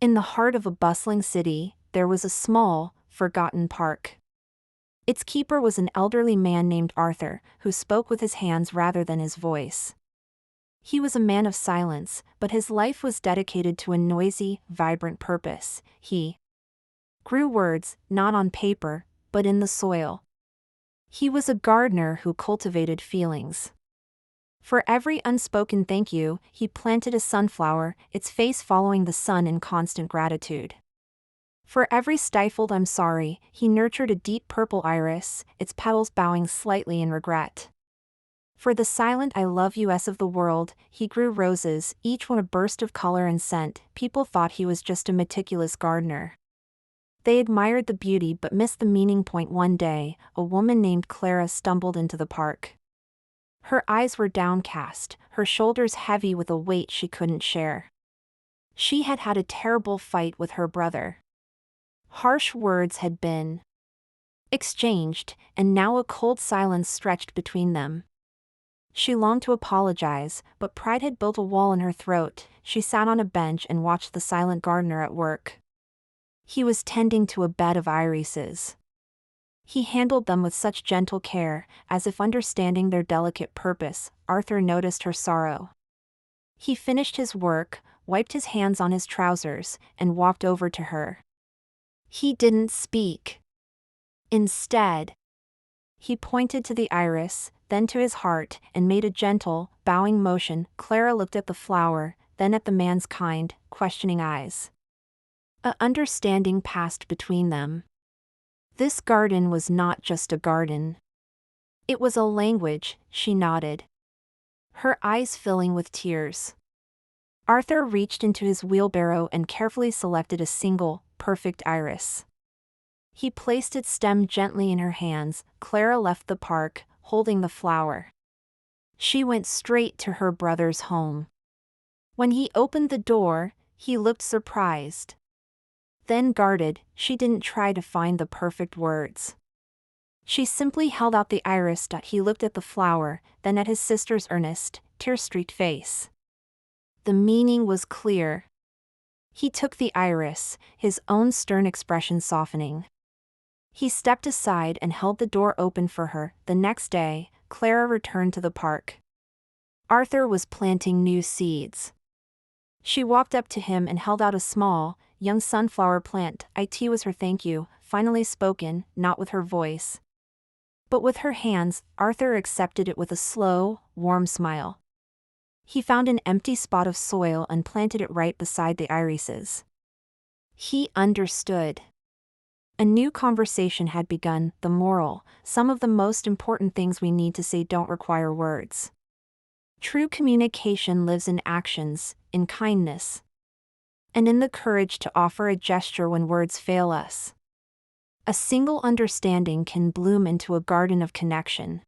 In the heart of a bustling city, there was a small, forgotten park. Its keeper was an elderly man named Arthur, who spoke with his hands rather than his voice. He was a man of silence, but his life was dedicated to a noisy, vibrant purpose. He grew words, not on paper, but in the soil. He was a gardener who cultivated feelings. For every unspoken thank you, he planted a sunflower, its face following the sun in constant gratitude. For every stifled I'm sorry, he nurtured a deep purple iris, its petals bowing slightly in regret. For the silent I love yous of the world, he grew roses, each one a burst of color and scent. People thought he was just a meticulous gardener. They admired the beauty but missed the meaning. One day, a woman named Clara stumbled into the park. Her eyes were downcast, her shoulders heavy with a weight she couldn't share. She had had a terrible fight with her brother. Harsh words had been exchanged, and now a cold silence stretched between them. She longed to apologize, but pride had built a wall in her throat. She sat on a bench and watched the silent gardener at work. He was tending to a bed of irises. He handled them with such gentle care, as if understanding their delicate purpose. Arthur noticed her sorrow. He finished his work, wiped his hands on his trousers, and walked over to her. He didn't speak. Instead, he pointed to the iris, then to his heart, and made a gentle, bowing motion. Clara looked at the flower, then at the man's kind, questioning eyes. A understanding passed between them. This garden was not just a garden. It was a language, she nodded, her eyes filling with tears. Arthur reached into his wheelbarrow and carefully selected a single, perfect iris. He placed its stem gently in her hands. Clara left the park, holding the flower. She went straight to her brother's home. When he opened the door, he looked surprised. Then guarded, she didn't try to find the perfect words. She simply held out the iris. He looked at the flower, then at his sister's earnest, tear-streaked face. The meaning was clear. He took the iris, his own stern expression softening. He stepped aside and held the door open for her. The next day, Clara returned to the park. Arthur was planting new seeds. She walked up to him and held out a small, young sunflower plant. It was her thank you, finally spoken, not with her voice, but with her hands. Arthur accepted it with a slow, warm smile. He found an empty spot of soil and planted it right beside the irises. He understood. A new conversation had begun. The moral: some of the most important things we need to say don't require words. True communication lives in actions, in kindness, and in the courage to offer a gesture when words fail us. A single understanding can bloom into a garden of connection.